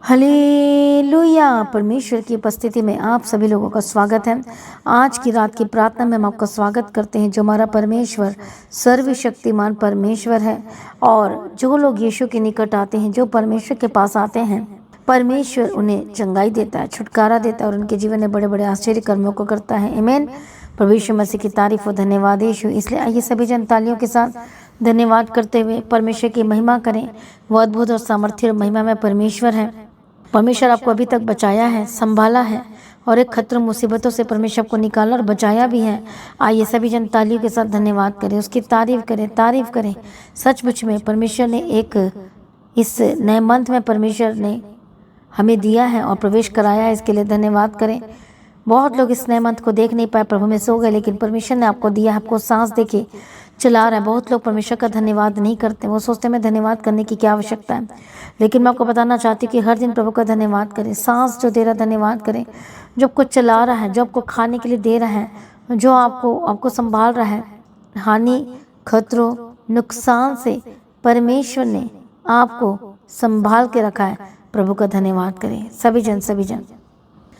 Hallelujah. परमेश्वर की उपस्थिति में आप सभी लोगों का स्वागत है। आज की रात की प्रार्थना में हम आपका स्वागत करते हैं। जो हमारा परमेश्वर सर्वशक्तिमान परमेश्वर है, और जो लोग यीशु के निकट आते हैं, जो परमेश्वर के पास आते हैं, परमेश्वर उन्हें चंगाई देता है, छुटकारा देता है और उनके जीवन में बड़े बड़े आश्चर्य कर्मों को करता है। आमीन। प्रभु यीशु मसीह की तारीफ और धन्यवाद यीशु। इसलिए आइए सभी जन तालियों के साथ धन्यवाद करते हुए परमेश्वर की महिमा करें। वो अद्भुत और सामर्थ्य और महिमा में परमेश्वर है। परमेश्वर आपको अभी तक बचाया है, संभाला है, और एक खतरों मुसीबतों से परमेश्वर को निकाला और बचाया भी है। आइए सभी जन तालियों के साथ धन्यवाद करें, उसकी तारीफ करें। सचमुच में परमेश्वर ने इस नए मंथ में परमेश्वर ने हमें दिया है और प्रवेश कराया है, इसके लिए धन्यवाद करें। बहुत लोग इस नए मंथ को देख नहीं पाए, प्रभु में सो गए, लेकिन परमेश्वर ने आपको दिया, आपको सांस देके चला रहा है। बहुत लोग परमेश्वर का धन्यवाद नहीं करते, वो सोचते हैं धन्यवाद करने की क्या आवश्यकता है। लेकिन मैं आपको बताना चाहती हूँ कि हर दिन प्रभु का धन्यवाद करें। सांस जो दे रहा धन्यवाद करें, जो आपको चला रहा है, जो आपको खाने के लिए दे रहा है, जो आपको संभाल रहा है। हानि, खतरों, नुकसान से परमेश्वर ने आपको संभाल के रखा है। प्रभु का धन्यवाद करें सभी जन।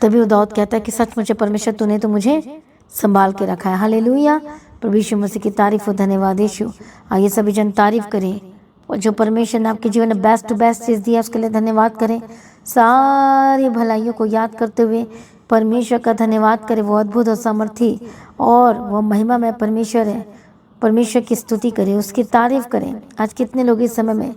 तभी दाऊद कहता है कि सच मुझे परमेश्वर तूने तो मुझे संभाल के रखा है। हालेलुया। प्रभु यीशु मसीह की तारीफ और धन्यवाद यीशु। आइए सभी जन तारीफ करें, और जो परमेश्वर ने आपके जीवन में बेस्ट चीज़ दी है उसके लिए धन्यवाद करें। सारी भलाइयों को याद करते हुए परमेश्वर का धन्यवाद करें। वो अद्भुत और सामर्थी और वो महिमा में परमेश्वर है। परमेश्वर की स्तुति करें, उसकी तारीफ करें। आज कितने लोग इस समय में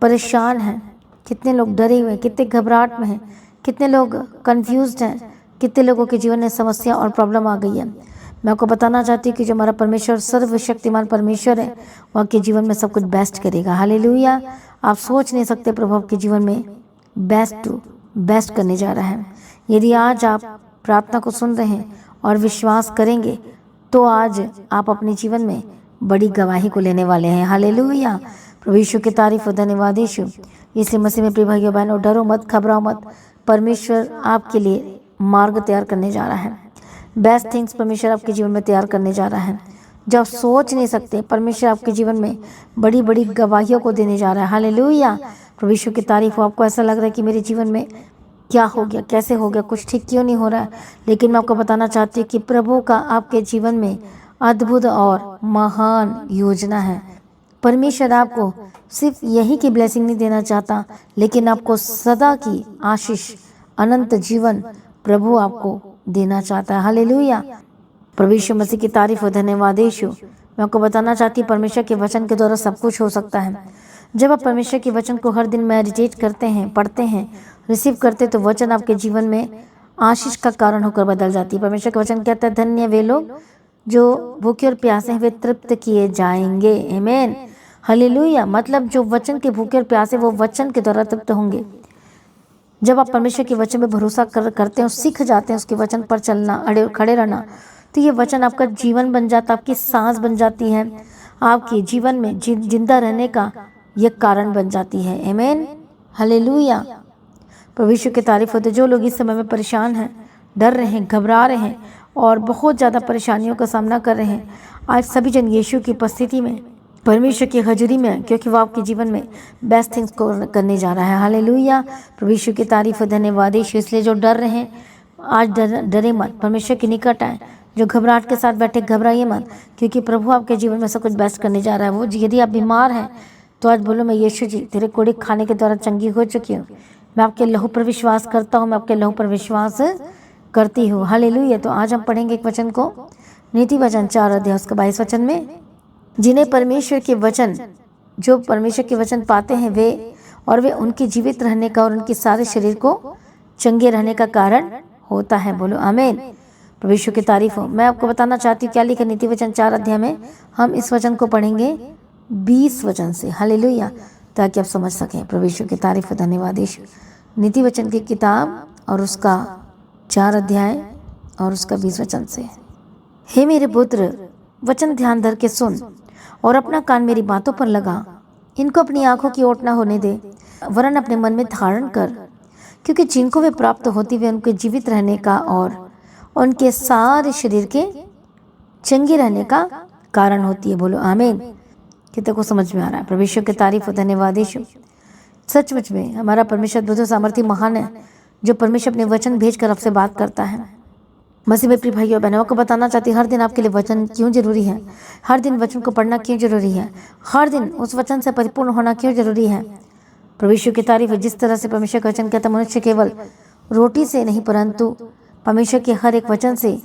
परेशान हैं, कितने लोग डरे हुए हैं, कितने घबराहट में हैं, कितने लोग कंफ्यूज्ड हैं, कितने लोगों के जीवन में समस्या और प्रॉब्लम आ गई है। मैं आपको बताना चाहती हूँ कि जो हमारा परमेश्वर सर्वशक्तिमान परमेश्वर है, वो आपके जीवन में सब कुछ बेस्ट करेगा। हालेलुया। आप सोच नहीं सकते प्रभु आपके जीवन में बेस्ट करने जा रहा है। यदि आज आप प्रार्थना को सुन रहे हैं और विश्वास करेंगे, तो आज आप अपने जीवन में बड़ी गवाही को लेने वाले हैं। हालेलुया। प्रभु यीशु की तारीफ और धन्यवाद यीशु। इसलिए मसीह में प्रिय भाइयों बहनों, डरो मत, घबराओ मत। परमेश्वर आपके लिए मार्ग तैयार करने जा रहा है। बेस्ट थिंग्स परमेश्वर आपके जीवन में तैयार करने जा रहा है। जो आप सोच नहीं सकते, परमेश्वर आपके जीवन में बड़ी बड़ी गवाहियों को देने जा रहा है। हालेलुया। प्रभु यीशु की तारीफ हो। आपको ऐसा लग रहा है कि मेरे जीवन में क्या हो गया, कैसे हो गया, कुछ ठीक क्यों नहीं हो रहा है। लेकिन मैं आपको बताना चाहती हूँ कि प्रभु का आपके जीवन में अद्भुत और महान योजना है। परमेश्वर आपको सिर्फ यही की ब्लेसिंग नहीं देना चाहता, लेकिन आपको सदा की आशीष, अनंत जीवन प्रभु आपको देना चाहता है। हालेलुया। प्रभु यीशु मसीह की तारीफ और धन्यवाद यीशु। मैं आपको बताना चाहती हूँ, परमेश्वर के वचन के द्वारा सब कुछ हो सकता है। जब आप परमेश्वर के वचन को हर दिन मेडिटेट करते हैं, पढ़ते हैं, रिसीव करते, तो वचन आपके जीवन में आशीष का कारण होकर बदल जाती है। परमेश्वर का वचन कहता है, धन्य वे लोग जो भूखे और प्यासे हैं, वे तृप्त किए जाएंगे। आमीन। हालेलुया। मतलब जो वचन के भूखे और प्यासे, वो वचन के द्वारा तृप्त होंगे। जब आप परमेश्वर के वचन में भरोसा करते हैं, सीख जाते हैं उसके वचन पर चलना, अड़े खड़े रहना, तो ये वचन आपका जीवन बन जाता है, आपकी सांस बन जाती है, आपके जीवन में जिंदा रहने का ये कारण बन जाती है। आमीन। हालेलुया। प्रभु यीशु की तारीफ होती है। जो लोग इस समय में परेशान हैं, डर रहे हैं, घबरा रहे हैं और बहुत ज़्यादा परेशानियों का सामना कर रहे हैं, आज सभी जन यीशु की उपस्थिति में, परमेश्वर की हजूरी में, क्योंकि वो आपके जीवन में बेस्ट थिंग्स को करने जा रहा है। हालेलुया। प्रभु यीशु की तारीफ और धन्यवाद यीशु। इसलिए जो डर रहे हैं, आज डरे मत, परमेश्वर के निकट आए। जो घबराहट के साथ बैठे, घबराइए मत, क्योंकि प्रभु आपके जीवन में सब कुछ बेस्ट करने जा रहा है। वो यदि आप बीमार हैं, तो आज बोलो, मैं यीशु जी तेरे कोड़े खाने के द्वारा चंगी हो चुकी हूँ। मैं आपके लहू पर विश्वास करता हूँ, मैं आपके लहू पर विश्वास करती हूँ। हालेलुया। तो आज हम पढ़ेंगे एक वचन को, नीति वचन 4 अध्याय उसका 22 वचन में, जिन्हें परमेश्वर के वचन, जो परमेश्वर के वचन पाते हैं, वे उनके जीवित रहने का और उनके सारे शरीर को चंगे रहने का कारण होता है। बोलो आमीन। प्रभु यीशु की तारीफ हो। मैं आपको बताना चाहती हूँ क्या लिखा नीति वचन 4 अध्याय में। हम इस वचन को पढ़ेंगे 20 वचन से। हालेलुया। ताकि आप समझ सकें। प्रभु यीशु की तारीफ हो, धन्यवाद यीशु। नीति वचन की किताब और उसका 4 अध्याय और उसका 20 वचन से। हे मेरे पुत्र, वचन ध्यान धर के सुन और अपना कान मेरी बातों पर लगा। इनको अपनी आंखों की ओट न होने दे, वरन अपने मन में धारण कर, क्योंकि जिनको वे प्राप्त होती वे उनके जीवित रहने का और उनके सारे शरीर के चंगे रहने का कारण होती है। बोलो आमीन। कितने को समझ में आ रहा है। परमेश्वर की तारीफ और धन्यवाद यीशु। सचमुच में हमारा परमेश्वर बुद्ध सामर्थ्य महान है, जो परमेश्वर अपने वचन भेजकर आपसे बात करता है। मसीह में प्रिय भाइयों बहनों को बताना चाहती हूँ, हर दिन आपके लिए वचन क्यों जरूरी है, हर दिन वचन को पढ़ना क्यों जरूरी है, हर दिन उस वचन से परिपूर्ण होना क्यों जरूरी है। परमेश्वर की तारीफ है। जिस तरह से परमेश्वर का वचन कहता, मनुष्य केवल रोटी से नहीं परंतु परमेश्वर के हर एक वचन से,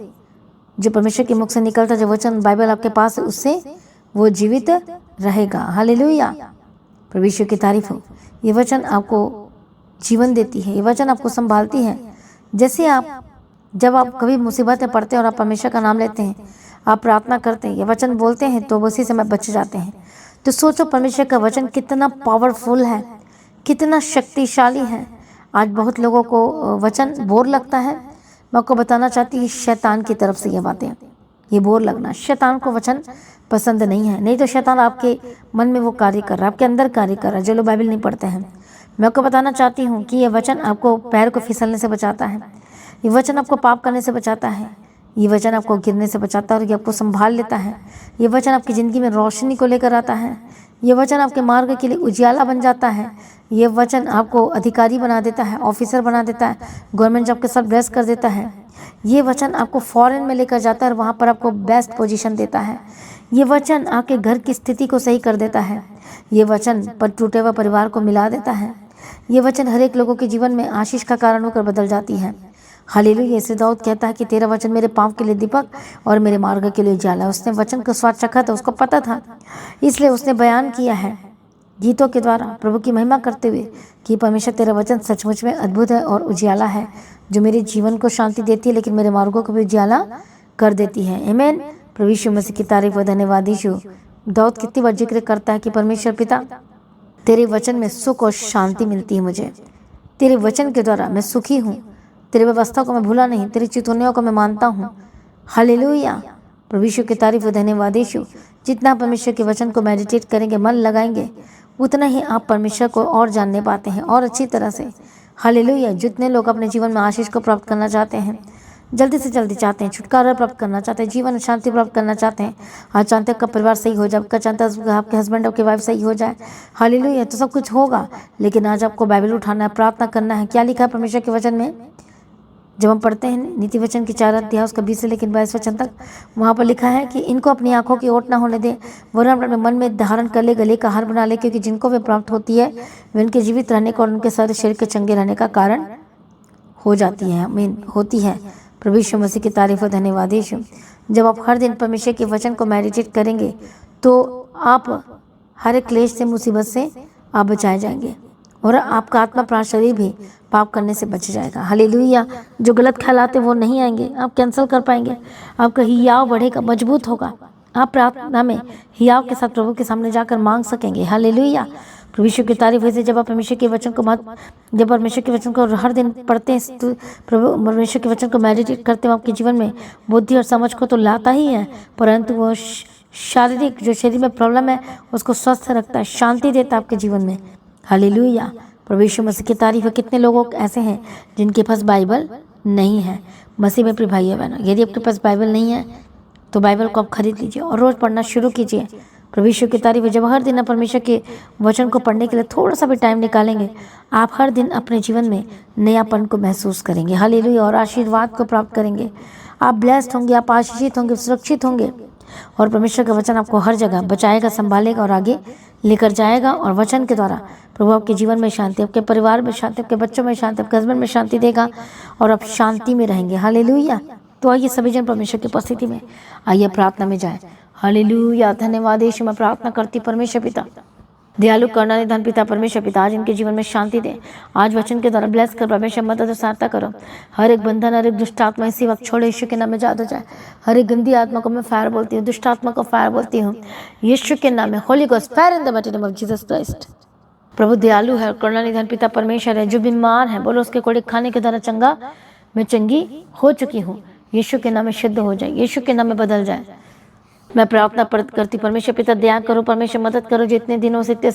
जो परमेश्वर के मुख से निकलता, जो वचन बाइबल आपके पास है, उससे वो जीवित रहेगा। हालेलुया, परमेश्वर की तारीफ हो। ये वचन आपको जीवन देती है, ये वचन आपको संभालती है। जैसे जब आप कभी मुसीबत में पड़ते हैं और आप परमेश्वर का नाम लेते हैं, आप प्रार्थना करते हैं, ये वचन बोलते हैं, तो उसी समय बच जाते हैं। तो सोचो परमेश्वर का वचन कितना पावरफुल है, कितना शक्तिशाली है। आज बहुत लोगों को वचन बोर लगता है। मैं आपको बताना चाहती हूँ, शैतान की तरफ से ये बातें, ये बोर लगना, शैतान को वचन पसंद नहीं है। नहीं तो शैतान आपके मन में वो कार्य कर रहा है, आपके अंदर कार्य कर रहा है, जो लोग बाइबल नहीं पढ़ते हैं। मैं आपको बताना चाहती हूँ कि ये वचन आपको पैर को फिसलने से बचाता है, ये वचन आपको पाप करने से बचाता है, ये वचन आपको गिरने से बचाता है और ये आपको संभाल लेता है। ये वचन आपकी ज़िंदगी में रोशनी को लेकर आता है। ये वचन आपके मार्ग के लिए उजियाला बन जाता है। ये वचन आपको अधिकारी बना देता है, ऑफिसर बना देता है, गवर्नमेंट जॉब के साथ ब्लेस कर देता है। ये वचन आपको फॉरेन में लेकर जाता है और वहाँ पर आपको बेस्ट पोजीशन देता है। ये वचन आपके घर की स्थिति को सही कर देता है। ये वचन पर टूटे हुए परिवार को मिला देता है। ये वचन हर एक लोगों के जीवन में आशीष का कारण होकर बदल जाती है। हालेलुया। इसलिए दाऊद कहता है कि तेरा वचन मेरे पाँव के लिए दीपक और मेरे मार्ग के लिए उजाला। उसने वचन का स्वाद चखा था, उसको पता था, इसलिए उसने बयान किया है गीतों के द्वारा प्रभु की महिमा करते हुए कि परमेश्वर तेरा वचन सचमुच में अद्भुत है और उजियाला है, जो मेरे जीवन को शांति देती है, लेकिन मेरे मार्गों को भी उजियाला कर देती है। आमीन। प्रभु यीशु मसीह की तारीफ व धन्यवाद। यीशु दाऊद कितनी बार जिक्र करता है कि परमेश्वर पिता, तेरे वचन में सुख और शांति मिलती है मुझे, तेरे वचन के द्वारा मैं सुखी हूँ, तेरी व्यवस्था को मैं भूला नहीं, तेरी चितौनियों को मैं मानता हूँ। हालेलुया। प्रभु यीशु की तारीफ व धन्यवाद। यीशु जितना परमेश्वर के वचन को मेडिटेट करेंगे, मन लगाएंगे, उतना ही आप परमेश्वर को और जानने पाते हैं और अच्छी तरह से। हालेलुया। जितने लोग अपने जीवन में आशीष को प्राप्त करना चाहते हैं, जल्दी से जल्दी चाहते हैं, छुटकारा प्राप्त करना चाहते हैं, जीवन शांति प्राप्त करना चाहते हैं, आज चाहते हैं आपका परिवार सही हो जाए, आपका चाहता है आपके हस्बैंड आपकी वाइफ सही हो जाए, हालेलुया, तो सब कुछ होगा। लेकिन आज आपको बाइबल उठाना है, प्रार्थना करना है। क्या लिखा है परमेश्वर के वचन में? जब हम पढ़ते हैं नीति वचन की 4 अध्याय उसका 20 से लेकर 22 वचन तक, वहाँ पर लिखा है कि इनको अपनी आंखों की ओट ना होने दे, वरना अपने मन में धारण कर ले, गले का हार बना ले, क्योंकि जिनको वे प्राप्त होती है वे उनके जीवित रहने का और उनके सारे शरीर के चंगे रहने का कारण हो जाती है। आमीन, होती है। प्रभु यीशु मसीह की तारीफ और धन्यवाद। यीशु जब आप हर दिन परमेश्वर के वचन को मेडिटेट करेंगे तो आप हर एक क्लेश से, मुसीबत से आप बचाए जाएंगे और आपका आत्मा प्राण शरीर भी पाप करने से बच जाएगा। हालेलुया। जो गलत ख्याल आते वो नहीं आएंगे, आप कैंसिल कर पाएंगे, आपका हियाव बढ़ेगा, मजबूत होगा। आप प्रार्थना में हियाव के साथ प्रभु के सामने जाकर मांग सकेंगे। हालेलुया। प्रभु यीशु की तारीफ है। जब आप परमेश्वर के वचन को जब परमेश्वर के वचन को हर दिन पढ़ते हैं, तो प्रभु परमेश्वर के वचन को मेडिटेट करते हैं, आपके जीवन में बुद्धि और समझ को तो लाता ही है, परंतु वो शारीरिक जो शरीर में प्रॉब्लम है उसको स्वस्थ रखता है, शांति देता है आपके जीवन में। हालेलुया। प्रभु यीशु मसीह की तारीफ है। कितने लोग ऐसे हैं जिनके पास बाइबल नहीं है? मसीह में प्रिय भाइयों बहनों, यदि आपके पास बाइबल नहीं है तो बाइबल को आप खरीद लीजिए और रोज़ पढ़ना शुरू कीजिए। प्रभु यीशु की तारीफ है। जब हर दिन आप परमेश्वर के वचन को पढ़ने के लिए थोड़ा सा भी टाइम निकालेंगे, आप हर दिन अपने जीवन में नयापन को महसूस करेंगे। हालेलुया। और आशीर्वाद को प्राप्त करेंगे। आप ब्लेस्ड होंगे, आप आशीषित होंगे, सुरक्षित होंगे और परमेश्वर का वचन आपको हर जगह बचाएगा, संभालेगा और आगे लेकर जाएगा। और वचन के द्वारा प्रभु आपके जीवन में शांति, आपके परिवार में शांति, आपके बच्चों में शांति, आपके हस्बैंड में शांति देगा और आप शांति में रहेंगे। हालेलुया। तो आइए सभी जन परमेश्वर की उपस्थिति में आइए प्रार्थना में जाए। हालेलुया। धन्यवाद यीशु। मैं प्रार्थना करती परमेश्वर पिता, दयालु करुणा निधान पिता परमेश्वर पिता, आज इनके जीवन में शांति दे। आज वचन के द्वारा ब्लेस कर परमेश्वर, मदद और सहायता करो। हर एक बंधन, हर एक दुष्ट आत्मा इसी वक्त छोड़े, यीशु के नाम में जादू जाए। हर एक गंदी आत्मा को मैं फायर बोलती हूँ, दुष्ट आत्मा को फायर बोलती हूँ यीशु के नाम में। Holy ghost fire in the mighty name of Jesus Christ. प्रभु दयालु है, करुणा निधान पिता परमेश्वर है। जो बीमार है बोलो उसके कोड़े खाने के द्वारा चंगा, मैं चंगी हो चुकी हूँ। यीशु के नाम में शुद्ध हो जाए, यीशु के नाम में बदल जाए। मैं प्रार्थना करती परमेश्वर पिता दया करो, परमेश्वर मदद करो। जितने दिनों से, इतने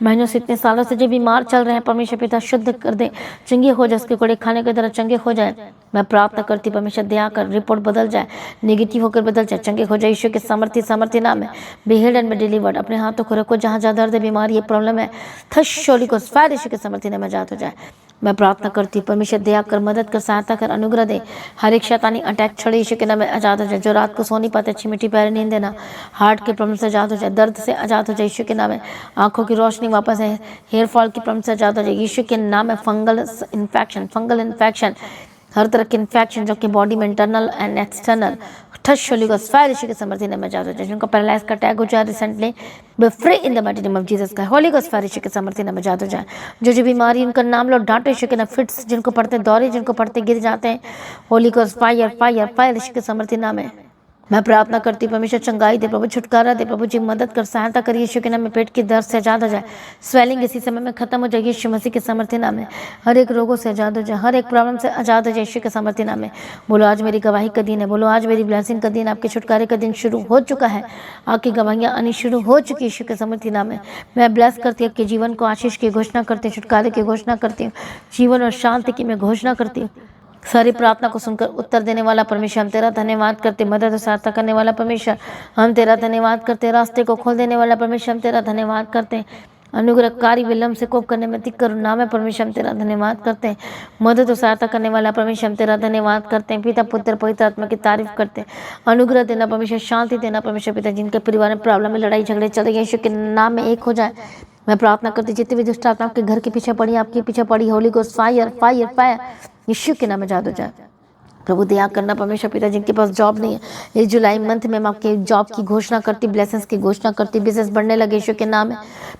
महीनों से, इतने सालों से जो बीमार चल रहे हैं, परमेश्वर पिता शुद्ध कर दे, चंगे हो जाए, उसके कोड़े खाने की तरह चंगे हो जाए। मैं प्रार्थना करती परमेश्वर दया कर, रिपोर्ट बदल जाए, नेगेटिव होकर बदल जाए, चंगे हो जाए। ईश्वर के सामर्थ्य नाम है, be healed and be delivered. अपने हाथों को रखो जहाँ जहाँ दर्द है, बीमारी है, प्रॉब्लम है, थश होली को फायर ईश्वर के सामर्थ्य नाम में आजाद हो जाए। मैं प्रार्थना करती परमेश्वर दया कर, मदद कर, सहायता कर, अनुग्रह दे। हर एक शैतानी अटैक छड़े ईश्वर के नाम में आजाद हो जाए। जो रात को सो नहीं पाते, अच्छी मीठी प्यारी नींद देना, हार्ट के प्रॉब्लम से आजाद हो जाए, दर्द से आजाद हो जाए ईश्वर के नाम में। आंखों की रोशनी वापस है, हेयर फॉल की प्रॉब्लम से आजाद हो जाए ईश्वर के नाम में। फंगल इन्फेक्शन, हर तरह के इन्फेक्शन जो कि बॉडी में इंटरनल एंड एक्सटर्नल, ठश होली गॉस्ट फायर ईश्वर के समर्थन में आजाद हो जाए। जिनको पैरालाइज का अटैक हो जाए recently, B free in the mighty name of Jesus का होली गॉस्ट फायर ईश्वर के समर्थन में आजाद हो जाए। जो बीमारी, उनका नाम लो, डांटो ईश्वर के नाम। फिट्स जिनको पढ़ते, दौरे जिनको पढ़ते गिर जाते हैं, होली गॉस्ट फायर ईश्वर के समर्थन नाम है। मैं प्रार्थना करती परमेश्वर चंगाई दे, प्रभु छुटकारा दे, प्रभु जी मदद कर, सहायता करिए यीशु के नाम में। पेट की दर्द से आजाद हो जाए, स्वेलिंग इसी समय में खत्म हो जाए यीशु मसीह के सामर्थ्य नाम में। हर एक रोगों से आजाद हो जाए, हर एक प्रॉब्लम से आजाद हो जाए यीशु के सामर्थ्य नाम में। बोलो आज मेरी गवाही का दिन है, बोलो आज मेरी ब्लेसिंग का दिन, आपके छुटकारे का दिन शुरू हो चुका है। आपकी गवाहियाँ आनी शुरू हो चुकी यीशु के सामर्थ्य नाम में। मैं ब्लेस करती हूँ आपके जीवन को, आशीष की घोषणा करती हूँ, छुटकारे की घोषणा करती हूँ, जीवन और शांति की मैं घोषणा करती हूँ। सारी प्रार्थना को सुनकर उत्तर देने वाला परमेश्वर, हम तेरा धन्यवाद करते। मदद और सहायता करने वाला परमेश्वर, हम तेरा धन्यवाद करते। रास्ते को खोल देने वाला परमेश्वर, हम तेरा धन्यवाद करते। अनुग्रहकारी, विलम्ब से कोप करने में तिक करुणा में परमेश्वर, हम तेरा धन्यवाद करते हैं। मदद और सहायता करने वाला परमेश्वर, हम तेरा धन्यवाद करते हैं। पिता पुत्र पवित्र आत्मा की तारीफ करते हैं। अनुग्रह देना परमेश्वर, शांति देना परमेश्वर पिता। जिनके परिवार में प्रॉब्लम में, लड़ाई झगड़े चल रहे हैं, यीशु के नाम में एक हो जाए। मैं प्रार्थना करती जितने भी दुष्ट आत्मा आपके घर के पीछे पड़ी, आपके पीछे पड़ी, holy ghost fire fire fire Yeshu के नाम में आजाद हो जाए। प्रभु दया करना परमेश्वर पिता। जिनके पास जॉब नहीं है, इस जुलाई मंथ में मैं आपके जॉब की घोषणा करती, ब्लेसिंग्स की घोषणा करती, बिजनेस बढ़ने लगे यीशु के नाम में।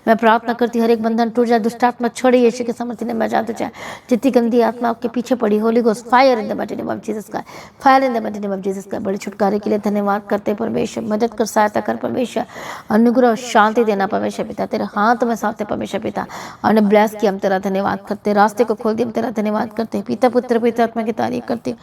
मैं प्रार्थना करती हर एक बंधन टूट जाए, दुष्ट आत्मा छोड़े यीशु के समर्थन में आजाद हो जाए। जितनी गंदी आत्मा आपके पीछे पड़ी, holy ghost fire in the mighty name of Jesus का, fire in the mighty name of Jesus का। बड़े छुटकारे के लिए धन्यवाद करते परमेश्वर। मदद कर, सहायता कर परमेश्वर, अनुग्रह और शांति देना परमेश्वर पिता। तेरे हाथ में साथ है परमेश्वर पिता, और ब्लेस किया, हम तेरा धन्यवाद करते। रास्ते को खोल दिया, हम तेरा धन्यवाद करते। पिता पुत्र पवित्र आत्मा की तारीफ करते।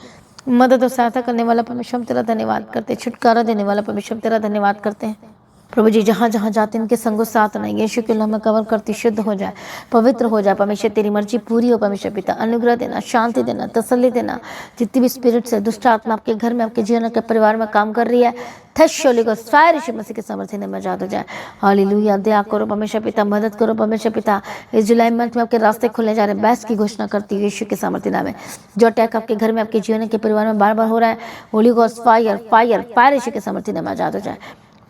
मदद और सहायता करने वाला परमेश्वर, हम तेरा धन्यवाद करते हैं। छुटकारा देने वाला परमेश्वर, हम तेरा धन्यवाद करते हैं। प्रभु जी जहाँ जहाँ जाते हैं इनके संगो साथ नहीं, यीशु के नाम में कवर करती, शुद्ध हो जाए, पवित्र हो जाए परमेश्वर। तेरी मर्जी पूरी हो परमेश्वर पिता। अनुग्रह देना, शांति देना, तसल्ली देना। जितनी भी स्पिरिट से दुष्ट आत्मा आपके घर में, आपके जीवन के परिवार में काम कर रही है, थश होली गोस्ट फायर यीशु मसीह के सामर्थ्य में आजाद हो जाए। हालेलुया। दया करो परमेश्वर पिता, मदद करो परमेश्वर पिता। इस जुलाई मंथ में आपके रास्ते खुलने जा रहे हैं, बेस्ट की घोषणा करती है यीशु के सामर्थ्य नाम में। जो अटैक आपके घर में, आपके जीवन के परिवार में बार बार हो रहा है, holy ghost fire fire fire Yeshu के सामर्थ्य में आजाद हो जाए।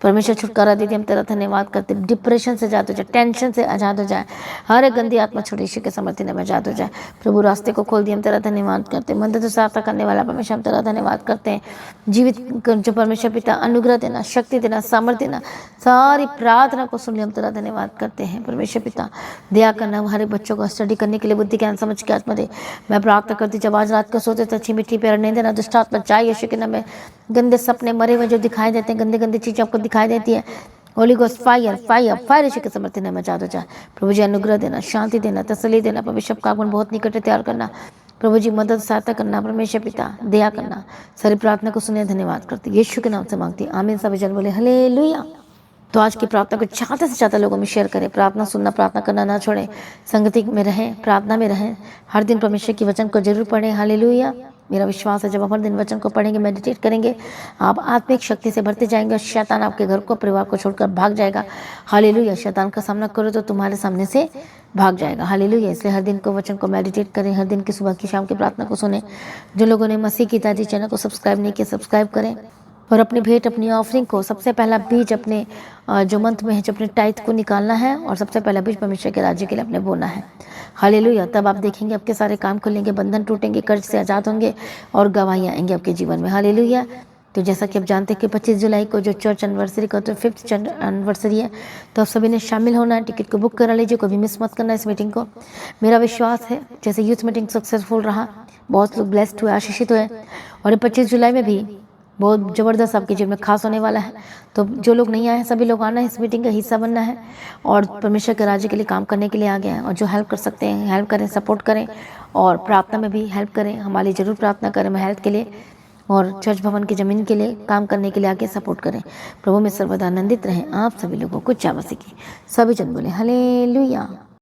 परमेश्वर छुटकारा दीजिए, हम तेरा धन्यवाद करते। डिप्रेशन से आजाद हो जाए, टेंशन से आजाद हो जाए, हर एक गंदी आत्मा छोड़ यीशु के समर्थन में आजाद हो जाए। प्रभु रास्ते को खोल दिए, हम तेरा धन्यवाद करते। मदद और सहायता करने वाला परमेश्वर, हम तेरा धन्यवाद करते हैं। जीवित जो परमेश्वर पिता, अनुग्रह देना, शक्ति देना, सामर्थ्य देना, सारी प्रार्थना को सुन लिया, हम तेरा धन्यवाद करते हैं परमेश्वर पिता। दया करना, हमारे बच्चों को स्टडी करने के लिए बुद्धि ज्ञान समझ के आत्मा दे। मैं प्रार्थना करती जब आज रात को सोते तो अच्छी मीठी प्यार नहीं देना, दुष्ट आत्मा जाए यीशु के नाम में। गंदे सपने, मरे हुए जो दिखाई देते हैं, गंदी गंदी चीजें आपको दिखाई देती है, holy ghost fire fire fire Yeshu के समर्थन में आजाद हो जाए। प्रभु जी अनुग्रह देना, शांति देना, तसल्ली देना परमेश्वर का आगमन बहुत निकट तैयार करना। प्रभु जी मदद सहायता करना परमेश्वर पिता, दया करना। सारी प्रार्थना को सुने, धन्यवाद करती यीशु के नाम से मांगती, आमीन। सभी जन बोले हालेलुया। तो आज की प्रार्थना को ज़्यादा से ज़्यादा लोगों में शेयर करें। प्रार्थना सुनना, प्रार्थना करना ना छोड़ें, संगति में रहें, प्रार्थना में रहें, हर दिन परमेश्वर की वचन को जरूर पढ़ें। हालेलुया। मेरा विश्वास है जब आप हर दिन वचन को पढ़ेंगे, मेडिटेट करेंगे, आप आत्मिक शक्ति से भरते जाएंगे और शैतान आपके घर को, परिवार को छोड़कर भाग जाएगा। हालेलुया। शैतान का सामना करो तो तुम्हारे सामने से भाग जाएगा। हालेलुया। इसलिए हर दिन को वचन को मेडिटेट करें, हर दिन की सुबह की शाम की प्रार्थना को सुने। जो लोगों ने मसीह की ताजी चैनल को सब्सक्राइब नहीं किया, सब्सक्राइब करें और अपनी भेंट, अपनी ऑफरिंग को, सबसे पहला बीज अपने जो मंथ में है, जो अपने टाइथ को निकालना है और सबसे पहला बीज परमेश्वर के राज्य के लिए अपने बोना है। हालेलुया। तब आप देखेंगे आपके सारे काम खुलेंगे, बंधन टूटेंगे, कर्ज से आज़ाद होंगे और गवाहियाँ आएंगे आपके जीवन में। हालेलुया। तो जैसा कि आप जानते हैं कि 25 जुलाई को जो चर्च एनिवर्सरी का, तो 5th एनिवर्सरी है, तो आप सभी ने शामिल होना है। टिकट को बुक करा लीजिए, कभी मिस मत करना इस मीटिंग को। मेरा विश्वास है जैसे यूथ मीटिंग सक्सेसफुल रहा, बहुत लोग ब्लेस्ड हुए, आशीषित हुए, और ये 25 जुलाई में भी बहुत ज़बरदस्त आपके जीवन में खास होने वाला है। तो जो लोग नहीं आए हैं, सभी लोग आना है, इस मीटिंग का हिस्सा बनना है और परमेश्वर के राज्य के लिए काम करने के लिए आ गए हैं। और जो हेल्प कर सकते हैं हेल्प करें, सपोर्ट करें और प्रार्थना में भी हेल्प करें। हमारी ज़रूर प्रार्थना करें मैं हेल्प के लिए। और चर्च भवन की ज़मीन के लिए काम करने के लिए आगे सपोर्ट करें। प्रभु में सर्वदा आनंदित रहें। आप सभी लोगों को जय मसीह की। सभी जन बोले हालेलुया।